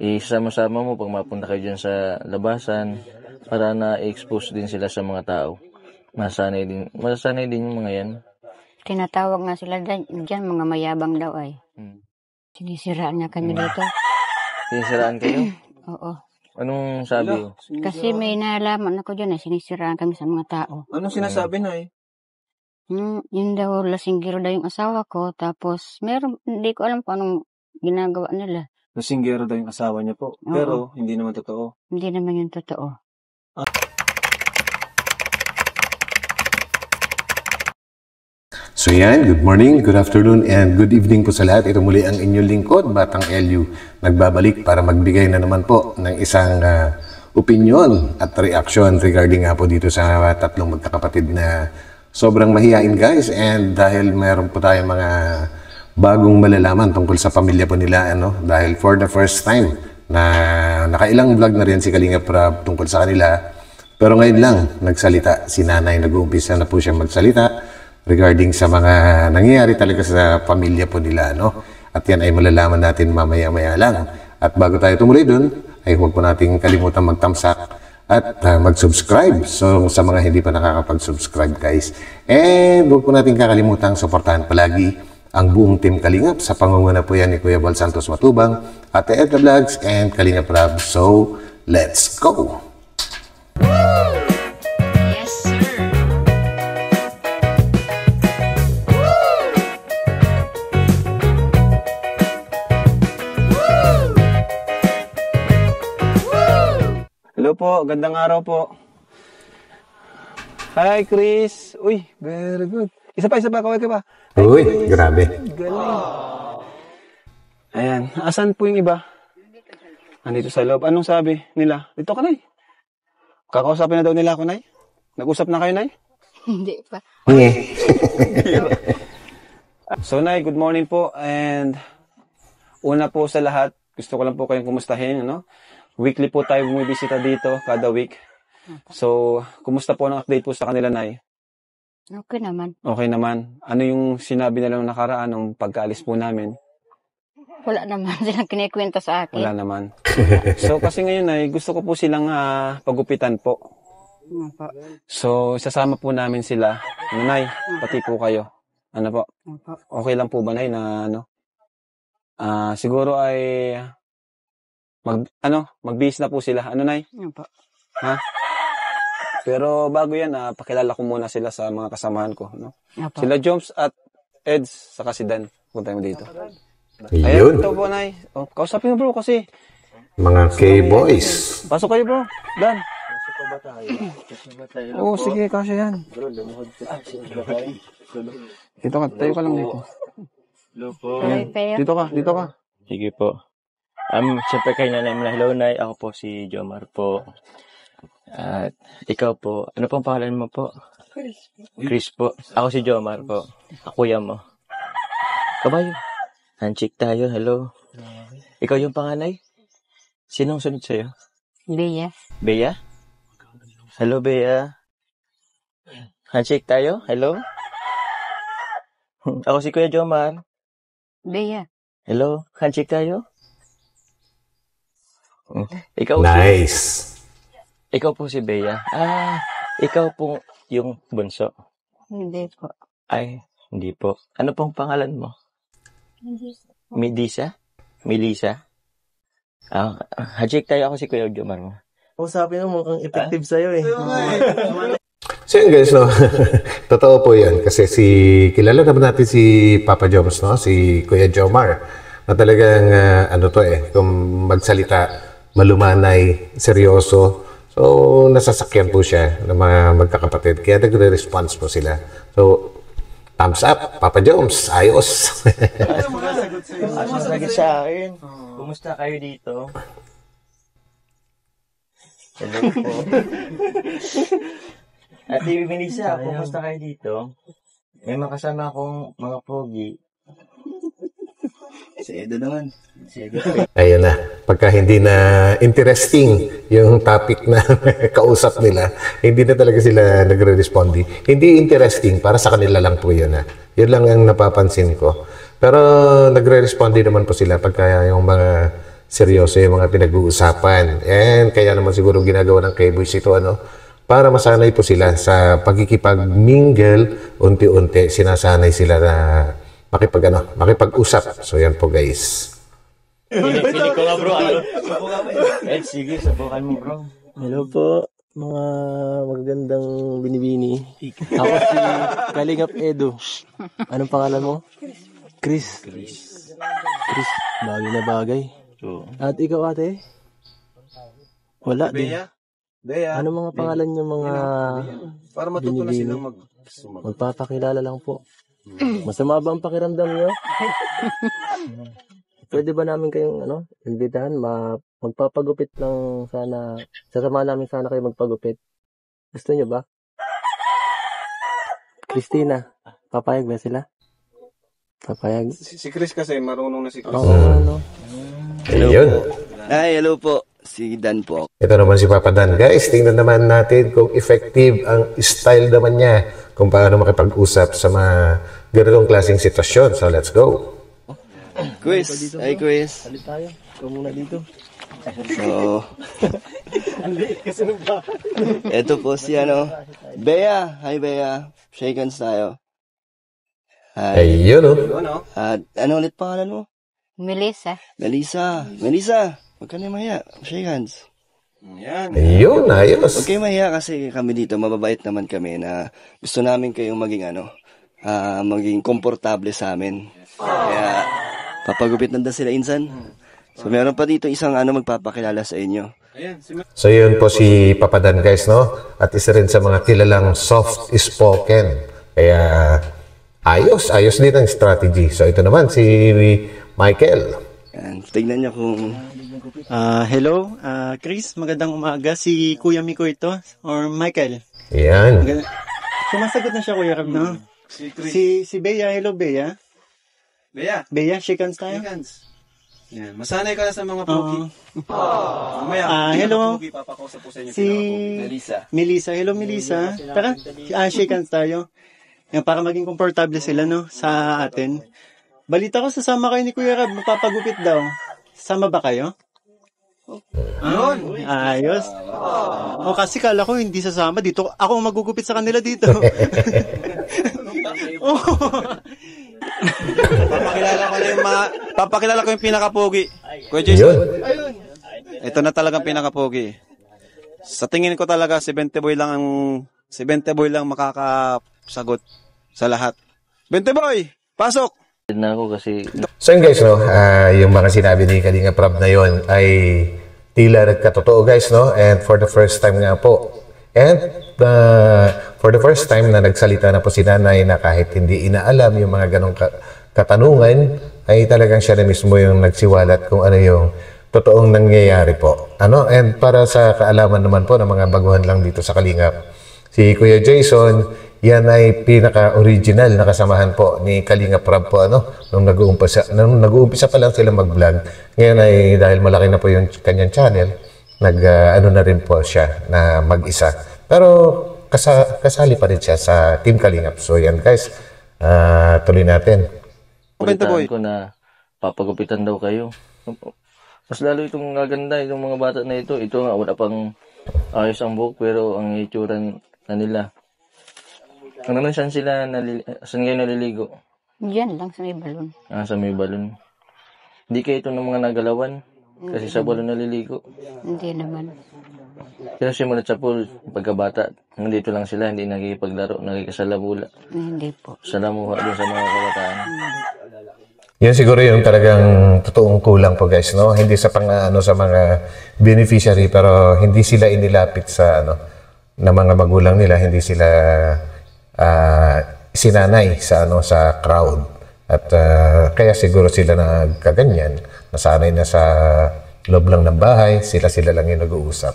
isama-sama mo pag mapunta kayo dyan sa labasan para na-expose din sila sa mga tao. Masanay din yung mga yan. Tinatawag nga sila dyan, mga mayabang daw ay. Sinisiraan na kami dito. Sinisiraan kayo? Oo. Anong sabi? Kasi may nalaman ako dyan, sinisiraan kami sa mga tao. Anong sinasabi na Yun daw, lasinggero daw yung asawa ko. Tapos, hindi ko alam kung anong ginagawa nila. Lasinggero daw yung asawa niya po. Oo. Pero, hindi naman totoo. Hindi naman yung totoo. So yan, good morning, good afternoon, and good evening po sa lahat. Ito muli ang inyong lingkod, Batang LU. Nagbabalik para magbigay na naman po ng isang opinion at reaction regarding nga po dito sa tatlong magkakapatid na sobrang mahihain guys. And dahil mayroon po tayong mga bagong malalaman tungkol sa pamilya po nila, dahil for the first time na nakailang vlog na rin si Kalinga Prab tungkol sa kanila. Pero ngayon lang, nagsalita si nanay, nag-uumpisa na po siya magsalita regarding sa mga nangyayari talaga sa pamilya po nila, At yan ay malalaman natin mamaya-maya lang. At bago tayo tumuloy dun, ay huwag po natin kalimutan mag-thumbs up at mag-subscribe. So, sa mga hindi pa nakakapag-subscribe, guys. And huwag po natin kakalimutan suportahan palagi ang buong Team Kalingap. Sa pangunguna po yan ni Kuya Bal Santos Matubang, Ate Edna Vlogs, and Kalinga Prab. So, let's go! Hello po, gandang araw po. Hi, Chris. Uy, very good. Isa pa, kaway ka pa. Hi, Uy, Chris. grabe. Galing. Ayan, asan po yung iba? Andito sa loob. Anong sabi nila? Dito ka, Nay. Kakausapin na daw nila ako, Nay. Nag-usap na kayo, Nay? Hindi pa. So, Nay, good morning po. And una po sa lahat, gusto ko lang po kayong kumustahin, Weekly po tayo bumibisita dito, kada week. So, kumusta po ang update po sa kanila, Nay? Okay naman. Okay naman. Ano yung sinabi nila nung nakaraan nung pagkaalis po namin? Wala naman silang kinikwento sa akin. Wala naman. So, kasi ngayon ay gusto ko po silang pagupitan po. Opo. So, sasama po namin sila. Nay, pati po kayo. Ano po? Opo. Okay lang po ba, Nay, na siguro ay magbihis na po sila. Ano, Nay? Opo. Ha? Pero bago yan, pakilala ko muna sila sa mga kasamahan ko, Opo. Sila Joms at Eds, saka si Dan. Punta mo dito. Yun, Ayan, ito po, Nay. Kausapin mo, bro, kasi. mga K-boys. Pasok kayo, bro. Dan. Oo, sige, kasya yan. Dito ka, tayo ka lang dito. Dito ka. Sige po. Siyempre kayo nanay mo na. Hello, Nay. Ako po si Jomar po. At ikaw po. Ano pong pangalan mo po? Chris po. Ako si Jomar po. Kuya mo. Kabayo. Handshake tayo. Hello. Ikaw yung panganay? Sinong sunod sa'yo? Bea. Bea? Hello, Bea. Handshake tayo? Hello? Ako si Kuya Jomar. Bea. Hello? Handshake tayo? Ikaw Nice. Ikaw po si Bea. Ikaw po yung bunso. Hindi po. Ay, hindi po. Ano pong pangalan mo? Melissa? Melissa? Handshake tayo. Ako si Kuya Jomar mo. Usapin mo mukhang effective sa'yo eh. So yun guys, totoo po yan. Kasi kilala naman natin si Papa Joms, si Kuya Jomar. Na talagang, kung magsalita, malumanay, seryoso. So, nasasakyan po siya ng mga magkakapatid. Kaya nagre-response po sila. So, thumbs up, Papa Joms, ayos. Sagot sa akin. Kumusta kayo dito? Hello po. Ate Melissa, kumusta kayo dito? May makasama akong mga pogi. Si Edo naman. Ayun na. Pagka hindi na interesting yung topic na kausap nila, hindi na talaga sila nagre-respondi. Hindi interesting, para sa kanila lang po yun. Yun lang ang napapansin ko. Pero nagre-respondi naman po sila pagka yung mga seryoso yung mga pinag-uusapan. And kaya naman siguro ginagawa ng K-Boys ito, ano, para masanay po sila sa pagkikipag-mingle, unti-unti sinasanay sila na makipag-usap. So yan po guys. Pinig ko nga bro. Sige, subukan mo bro. Hello po, mga magagandang binibini. Ako si Kalingap Edo. Anong pangalan mo? Chris. Chris, bagay na bagay. At ikaw ate? Wala din. Bea. Ano mga pangalan niyo mga Para matuto na binibini? sila Magpapakilala lang po. Masama ba ang pakiramdam niyo? Pwede ba namin kayong imbitahan? Magpapagupit lang sana. Sasama namin sana kayo magpagupit. Gusto niyo ba? Christina, papayag ba sila? Papayag? Si Chris kasi, marunong na si Chris. Oo, ano? Ayun. Hi, hello po. Si Dan po. Ito naman si Papa Dan. Guys, tingnan naman natin kung effective ang style naman niya kung paano makipag-usap sa mga ganitong klaseng sitwasyon. So, let's go. Quiz. Hi, Quiz. Salit tayo. Ikaw muna dito. So, eto po si Bea. Hi, Bea. Shake hands tayo. Hi. Ayun, oh. At ano ulit pangalan mo? Melissa. Melissa. Melissa, huwag ka na mahiya. Shake hands. Ayun, ayos. Huwag kayo mahiya kasi kami dito, mababait naman kami na gusto namin kayong maging maging komportable sa amin. Kaya, papagupit na sila insan. So, meron pa dito isang magpapakilala sa inyo. So, yun po si Papa Dan, guys, no? At isa rin sa mga kilalang soft-spoken. Kaya, ayos din ang strategy. So, ito naman si Michael. Yan. Tignan niyo kung... Hello, Chris, magandang umaga. Si Kuya Miko ito, or Michael. Yan. Sumasagot na siya, Kuya Rab, no? Si Bea, hello Bea. Bea, shake hands tayo. Yan. Masanay ka na sa mga pogi. Hello, Papakausap po sa inyo. si Melissa. Hello, Melissa. Tara, shake hands tayo. Yan, para maging komportable sila, no, sa atin. Balita ko, sasama kayo ni Kuya Rab, mapapagupit daw. Sama ba kayo? Ayos. O kasi kala ko hindi sasama dito. Ako ang magugupit sa kanila dito. Papakilala ko yung pinaka-pogi. Kuya Jason. Yun. Ito na talagang pinaka-pogi. Sa tingin ko talaga, si Bente Boy lang makakasagot sa lahat. Bente Boy, pasok! Na ako kasi So yun guys, no, yung mga sinabi ni Kalinga Prab na yun ay tila nagkatotoo guys, no? And for the first time nga po. And for the first time na nagsalita na po si nanay na kahit hindi inaalam yung mga ganong katanungan, ay talagang siya na mismo yung nagsiwalat kung ano yung totoong nangyayari po. And para sa kaalaman naman po ng mga baguhan lang dito sa Kalingap, si Kuya Jason, yan ay pinaka-original na kasamahan po ni Kalinga Prab po, nung nag-uumpisa pa lang sila mag-vlog. Ngayon ay dahil malaki na po yung kanyang channel, na rin po siya na mag-isa. Pero kasali pa rin siya sa Team Kalingap. So yan guys, tuloy natin. Balitaan ko na papagupitan daw kayo. Mas lalo itong gaganda, itong mga bata na ito. Ito nga, wala pang ayos ang buhok, pero ang itsura na nila. Saan saan kayo naliligo? Diyan lang sa may balon. Sa may balon. Hindi kayo ito ng mga nagalawan? Kasi sa balon naliligo. Hindi naman. Pero simulat sa pool, pagkabata, nandito lang sila, hindi nagipaglaro, nagkikasalabula. Hindi po. Salamuha doon sa mga kabataan. Yan siguro yung talagang totoong kulang po guys, no? Hindi sa sa mga beneficiary, pero hindi sila inilapit sa na mga magulang nila, hindi sila sinanay sa sa crowd. At kaya siguro sila nagkaganyan, nasanay na sa loob lang ng bahay, sila lang yung nag-uusap.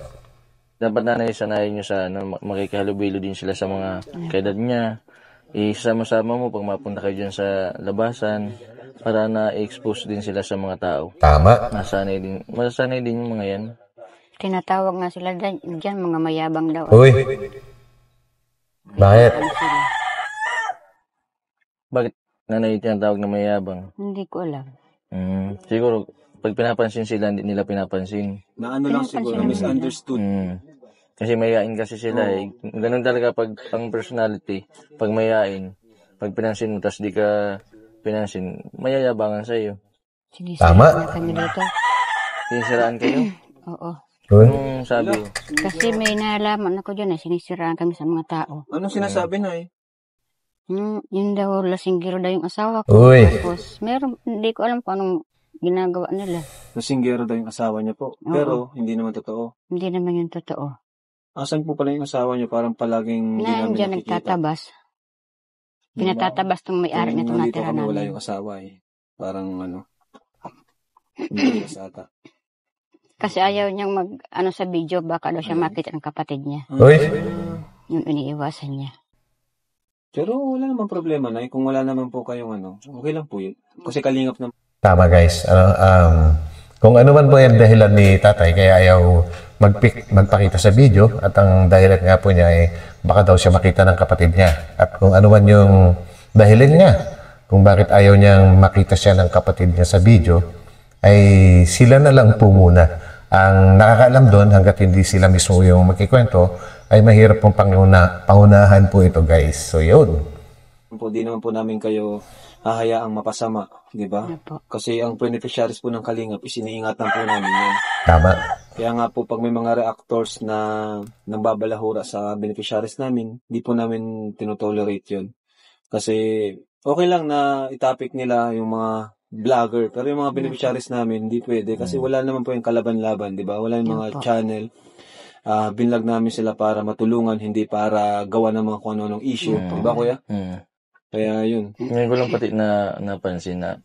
Dapat sanayin nyo sa makikihalubilo din sila sa mga kaedad niya. Isama-sama mo pag mapunta kayo dyan sa labasan para na-expose din sila sa mga tao. Tama. Masasanay din yung mga yan. Tinatawag nga sila dyan, mga mayabang daw. Uy! Bakit? Bakit nanay tinatawag na mayabang? Hindi ko alam. Siguro pag pinapansin sila, hindi nila pinapansin. Na ano lang siguro, misunderstood. Kasi mayayain kasi sila eh. Ganun talaga pag ang personality. Pag mayayain, pag pinansin mo, tas di ka pinansin, mayayabangan sa'yo. Sinisiraan na kami dito. Sinisiraan kayo? Oo. Anong sabi? Kasi may nalaman ako dyan sinisiraan kami sa mga tao. Anong sinasabi na eh? Yun daw, lasinggero daw yung asawa ko. Uy. Tapos, hindi ko alam kung anong ginagawa nila. Lasinggero daw yung asawa niya po. Pero, hindi naman totoo. Hindi naman yung totoo. Asan po pala yung asawa niya? Parang palaging hindi namin Nandiyan nakikita. nagtatabas. Pinatatabas ng may-ari na itong Nandito natira kami, wala namin. yung asawa eh. Parang hindi asawa. Kasi ayaw niyang sa video, baka daw siya makita ng kapatid niya. Uy. Yung iniiwasan niya. Pero wala namang problema na kung wala naman po kayong okay lang po yun. Kasi kalingap na. Tama guys. Kung ano man po yung dahilan ni tatay kaya ayaw magpakita sa video at ang dahilan nga po niya ay baka daw siya makita ng kapatid niya. At kung ano man yung dahilan niya kung bakit ayaw niyang makita siya ng kapatid niya sa video ay sila na lang po muna ang nakakaalam doon hanggat hindi sila mismo yung magkikwento ay mahirap pong pangunahan po ito guys. So yun. Di naman po namin kayo hahayaang mapasama, di ba? Kasi ang beneficiaries po ng Kalingap isiniingatan po namin yan. Tama. Kaya nga po pag may mga reactors na nangbabalahura sa beneficiaries namin, di po namin tinotolerate yun. Kasi okay lang na itapik nila yung mga vlogger, pero yung mga beneficiaries namin, hindi pwede. Kasi wala naman po yung kalaban-laban, di ba? Wala yung mga channel. Binlag namin sila para matulungan, hindi para gawa ng mga kung ano-anong issue. Di ba, kuya? Kaya yun. Ngayon ko lang pati napansin na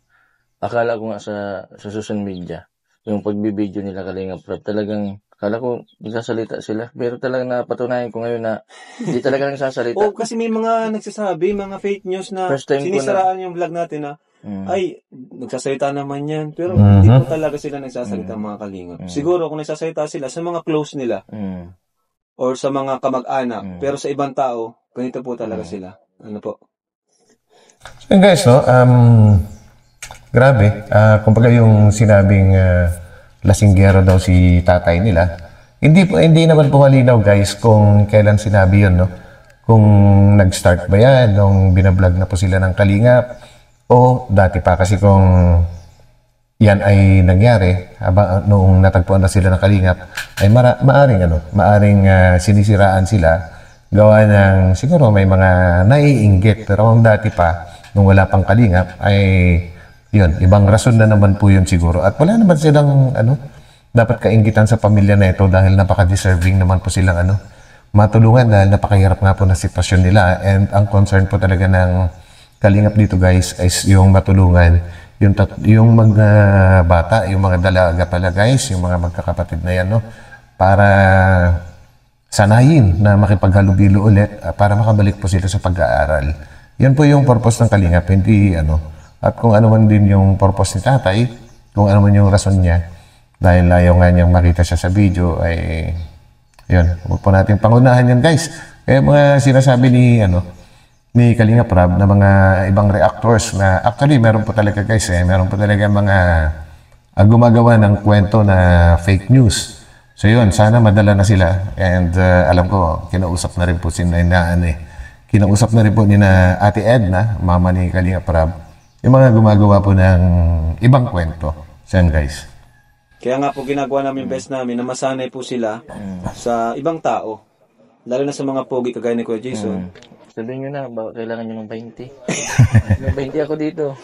akala ko nga sa social media, yung pagbibideo nila Kalingap Rap, talagang akala ko nagsasalita sila. Pero talagang napatunayan ko ngayon na hindi talaga nagsasalita. Kasi may mga nagsasabi, mga fake news na sinisiraan yung vlog natin na ay, nagsasalita naman yan. Pero hindi po talaga sila nagsasalita mga Kalingap. Siguro kung nagsasalita sila sa mga close nila or sa mga kamag-anak. Pero sa ibang tao, ganito po talaga sila. Ano po? So guys, grabe. Kumbaga yung sinabing lasinggero daw si tatay nila, hindi naman po malinaw guys kung kailan sinabi yun, no? Kung nag-start ba yan nung binablog na po sila ng Kalingap o dati pa. Kasi kung yan ay nangyari noong natagpuan na sila ng Kalingap ay maaring sinisiraan sila gawa ng siguro may mga naiinggit. Pero kung dati pa nung wala pang Kalingap ay yun, ibang rason na naman po yun siguro. At wala naman silang dapat kainggitan sa pamilya na ito dahil napaka-deserving naman po silang matulungan dahil napakahirap nga po na sitwasyon nila. And ang concern po talaga ng Kalingap dito guys is yung matulungan yung mga bata, yung mga dalaga pala guys, yung mga magkakapatid na yan, no? Para sanayin na makipaghalubilo ulit para makabalik po sila sa pag-aaral. Yan po yung purpose ng Kalingap, hindi At kung ano man din yung purpose ni tatay, kung ano man yung rason niya, dahil ayaw nga niyang makita siya sa video, ay yun, huwag po natin pangunahan yan guys. Kaya mga sinasabi ni Kalingap Rab na mga ibang reactors na actually meron po talaga guys meron po talaga mga gumagawa ng kwento na fake news. So yun, sana madala na sila and alam ko kinausap na rin po kinausap na rin po ni na Ate Edna, mama ni Kalingap Rab, yung mga gumagawa po ng ibang kwento. So yan guys. Kaya nga po ginagawa namin best namin na masanay po sila sa ibang tao. Lalo na sa mga pogi kagaya ni Kuya Jason. Sabihin nyo na, kailangan nyo ng 20. Ng 20 ako dito.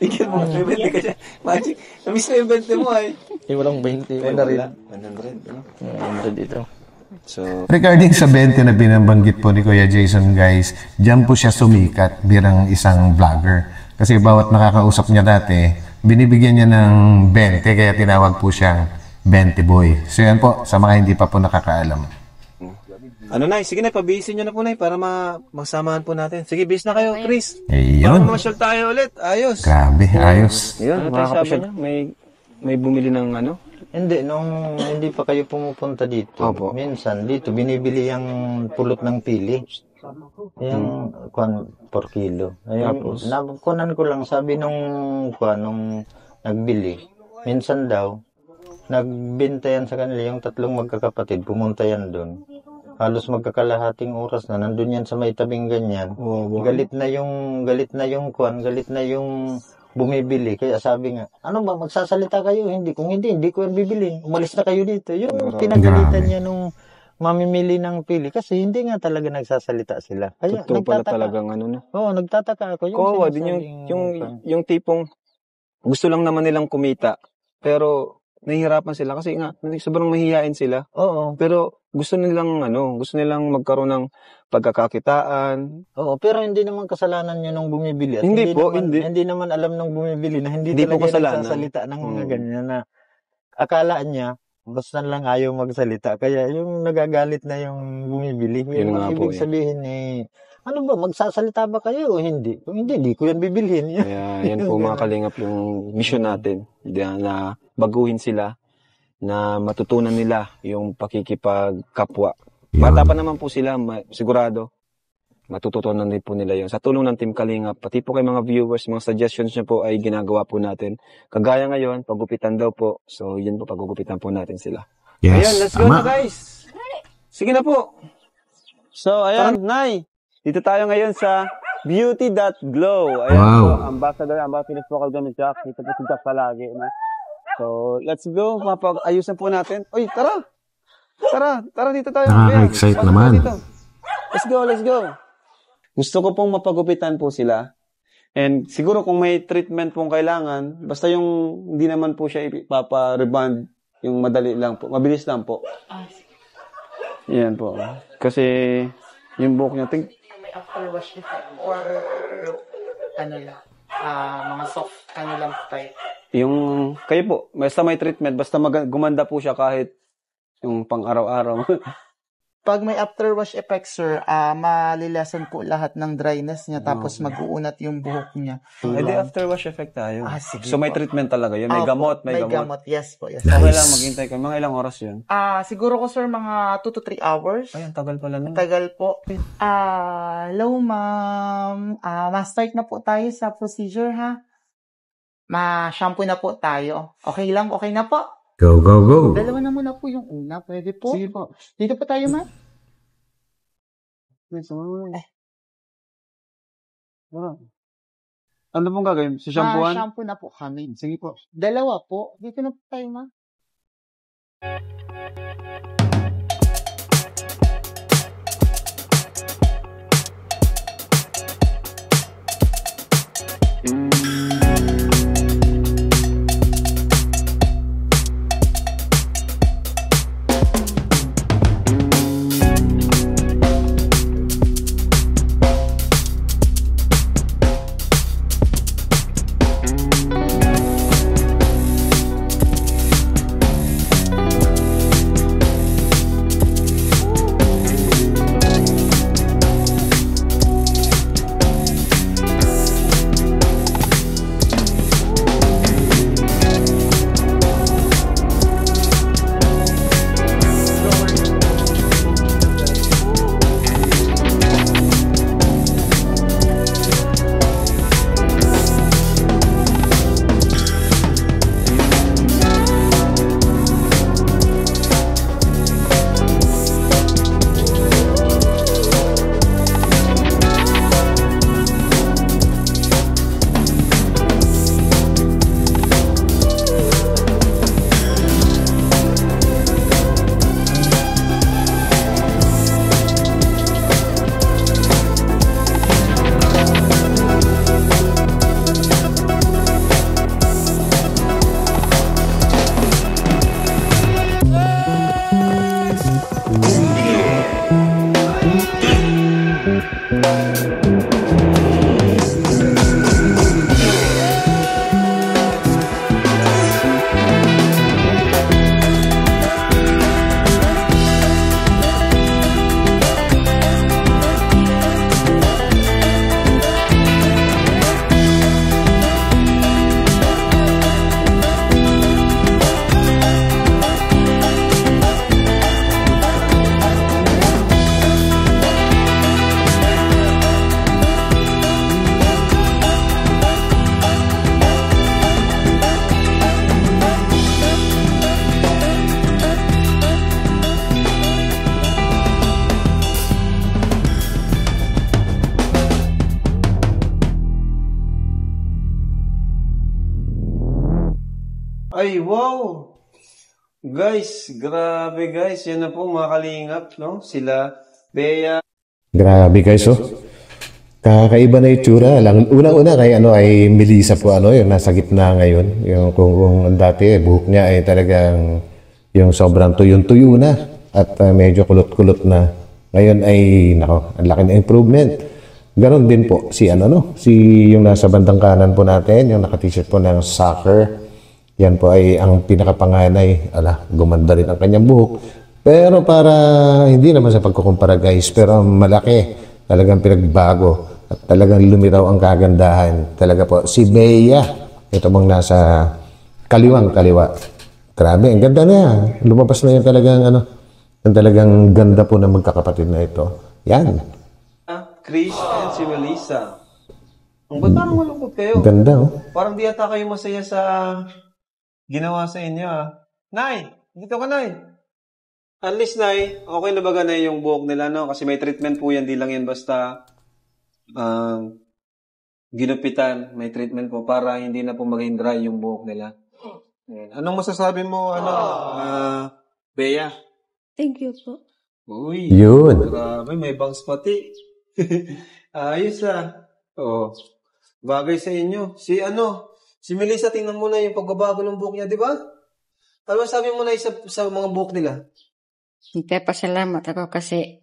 Tigil mo, 20 ka siya. Magic, namiss na yung 20 mo ay. Walang 20. Ay, wala. 100 dito. So, regarding sa 20 na binabanggit po ni Kuya Jason guys, dyan po siya sumikat bilang isang vlogger. Kasi bawat nakakausap niya dati, binibigyan niya ng 20 kaya tinawag po siyang 20 boy. So yan po, sa mga hindi pa po nakakaalam. Nay, sige na, pabihisin nyo na po, Nay, para magsamahan po natin. Sige, bis na kayo, Chris. Ayun. Para mamasyal tayo ulit. Ayos. Grabe, ayos. Ayun, mga kapasyal niya, may bumili ng Hindi, nung hindi pa kayo pumupunta dito, minsan dito, binibili yung pulot ng pili. Yung per kilo. Ayun, nakunan ko lang, sabi nung nagbili, minsan daw, nagbenta yan sa kanila, yung tatlong magkakapatid, pumunta yan doon. Halos magkakalahating oras na, nandun yan sa may tabing ganyan. Galit na yung bumibili. Kaya sabi nga, ano ba, magsasalita kayo? Hindi. Kung hindi ko yan bibili. Umalis na kayo dito. Yung pinagalitan niya nung mamimili ng pili. Kasi hindi nga talaga nagsasalita sila. Kaya Totoo pala talagang ano na. Oo, nagtataka ako. Kawawa din yung tipong gusto lang naman nilang kumita. Pero nahihirapan sila kasi nga sobrang mahihiyain sila. Oo. Pero gusto nilang magkaroon ng pagkakakitaan. Oo, pero hindi naman kasalanan yun nung bumibili. At Hindi naman alam nung bumibili na hindi po talaga kasalanan. nagsasalita ng mga ganyan na akala niya basta lang ayaw magsalita. Kaya yung nagagalit na yung bumibili. Yun nga po, Ibig sabihin ano ba, magsasalita ba kayo o hindi? Kung hindi ko yan bibilhin. Kaya yan po mga kalingap yung mission natin. Na baguhin sila, na matutunan nila yung pakikipagkapwa. Bata pa naman po sila, sigurado. Matututunan din po nila yun. Sa tulong ng Team Kalingap, pati po kay mga viewers, mga suggestions nyo po ay ginagawa po natin. Kagaya ngayon, pagupitan daw po. So, yun po, pagugupitan po natin sila. Yes, Ayun, let's go na guys! Sige na po! So, ayan, Nay! Dito tayo ngayon sa Beauty.Glow. Ayan po, ambassador Philips Vocal Gummy Jack. Dito po si Jack palagi. So, let's go. Mapag-ayusan po natin. Uy, tara! Tara dito tayo. Nakaka-excite naman. Dito. Let's go. Gusto ko pong mapagupitan po sila. And siguro kung may treatment pong kailangan, basta yung hindi naman po siya ipapa-rebond, yung madali lang po, mabilis lang po. Yan po. Kasi yung buhok niya, may afterwash effect or mga soft lang type. yung kayo po, basta may treatment, basta gumanda po siya kahit yung pang araw-araw. Pag may afterwash effect, sir, malilasan po lahat ng dryness niya, tapos mag-uunat yung buhok niya. Hindi afterwash effect tayo. Sige So may po. treatment talaga yun, may gamot, May gamot, yes po. Yes. Okay lang, maghintay ka. Mga ilang oras yun? Siguro ko, sir, mga 2 to 3 hours. Ay, ang tagal pala nun. Tagal po. Hello, ma'am. Ma-start na po tayo sa procedure, ha? Ma-shampoo na po tayo. Okay lang? Okay na po? Go, go, go. Dalawa na muna po yung una. Pwede po? Sige po. Dito po tayo, ma'am. Ano pong gagawin? Si shampooan? Shampoo na po kami. Sige po. Dalawa po. Dito na po tayo, ma'am. Ay, wow! Guys, grabe guys. Yan na po mga kalingap, no? Sila, Bea. Grabe guys, oh. Kakaiba na itsura. Unang-una kay ay Melissa po yung nasa gitna ngayon. Yung kung dati buhok niya ay talagang yung sobrang tuyong-tuyo na at medyo kulot-kulot na. Ngayon ay nako, ang laki na improvement. Ganon din po si si yung nasa bandang kanan po natin, yung naka-t-shirt po ng soccer. Yan po ay ang pinakapanganay. Gumanda rin ang kanyang buhok. Pero para hindi naman sa pagkukumpara guys, pero malaki talagang pinagbago. At talagang lumitaw ang kagandahan. Talaga po, si Bea. Ito mong nasa kaliwang-kaliwa. Grabe, ang ganda na. Lumabas na yung talagang, yung talagang ganda po ng magkakapatid na ito. Yan. Chris and si Melissa. Ang ba't parang malungkot kayo? Ganda, oh. Parang di ata kayo masaya sa ginawa sa inyo, Nay! Dito ka, Nay! At least, Nay, okay na ba ganay yung buhok nila, no? Kasi may treatment po yan, di lang yan basta ginupitan, may treatment po para hindi na po maging dry yung buhok nila. Ayan. Anong masasabi mo, Bea? Thank you po. Uy, Yun. grabe, may bangs pati. Ayos Oo. Bagay sa inyo. Si Melissa, tingnan mo na yung pagbabago ng buhok niya, di ba? Ano sabi mo na sa mga buhok nila? Nagpapasalamat ako kasi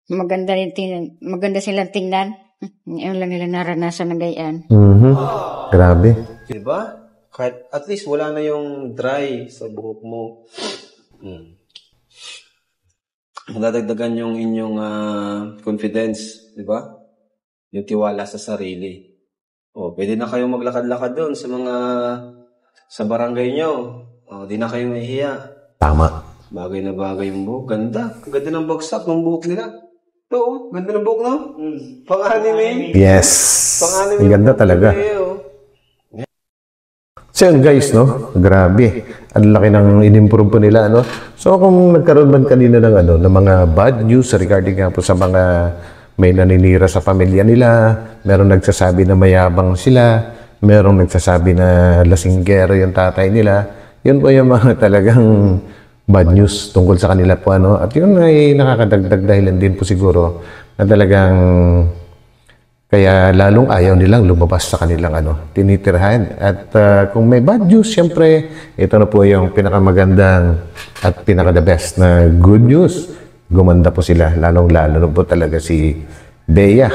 maganda silang tingnan. Ngayon lang nila naranasan ng gayaan. Grabe. Diba? Kahit at least wala na yung dry sa buhok mo. Nadagdagan yung inyong confidence, diba? Yung tiwala sa sarili. Pwede na kayong maglakad-lakad doon sa barangay nyo. Di na kayo mahihiya. Tama. Bagay na bagay yung buhok. Ganda. Ganda ng bagsak ng buhok nila. Ito, ganda ng buhok, no? Pang-anime. Yes. Pang-anime. Ang ganda talaga. So yun guys, no? Grabe. Ang laki ng in-improve po nila, So kung nagkaroon man kanina ng mga bad news regarding nga po sa mga may naninira sa pamilya nila, merong nagsasabi na mayabang sila, merong nagsasabi na lasinggero yung tatay nila, yun po yung mga talagang bad news tungkol sa kanila po, At yun ay nakakadagdag dahilan din po siguro na talagang kaya lalong ayaw nilang lumabas sa kanilang tinitirhan. At kung may bad news, syempre, ito na po yung pinakamagandang at pinaka-the best na good news. Gumanda po sila, lalong-lalo na po talaga si Bea.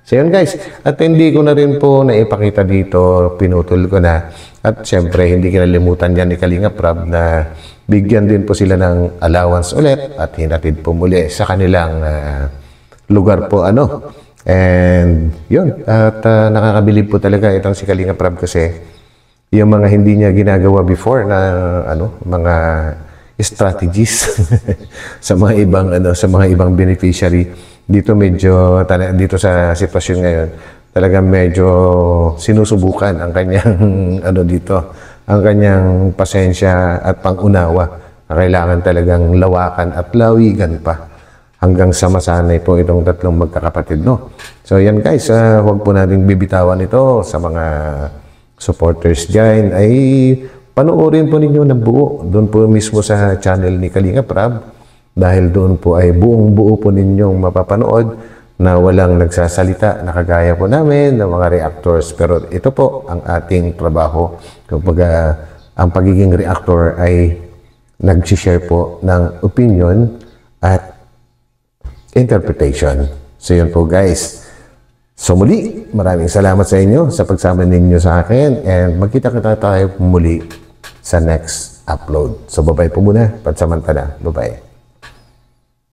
So yun guys, at hindi ko na rin po naipakita dito, pinutol ko na. At syempre, hindi kinalimutan yan ni Kalinga Prab na bigyan din po sila ng allowance ulit at hinatid po muli sa kanilang lugar po, And yun, at nakakabilib po talaga itong si Kalinga Prab kasi yung mga hindi niya ginagawa before na mga strategies sa mga ibang beneficiary dito dito sa sitwasyon ngayon talagang medyo sinusubukan ang kanyang ang kanyang pasensya at pangunawa. Kailangan talagang lawakan at lawigan pa hanggang sa masanay po itong tatlong magkakapatid, So yan guys, huwag po nating bibitawan ito sa mga supporters dyan. Ay panoorin po ninyo ng buo doon po mismo sa channel ni Kalinga Prab dahil doon po ay buong buo po ninyong mapapanood na walang nagsasalita na kagaya po namin ng mga reactors. Pero ito po ang ating trabaho. Kumbaga, ang pagiging reactor ay nag-share po ng opinion at interpretation. So yun po guys. So muli, maraming salamat sa inyo sa pagsama ninyo sa akin and magkita-kita tayo muli sa next upload. So bye-bye po muna. Pansamantala. Bye-bye.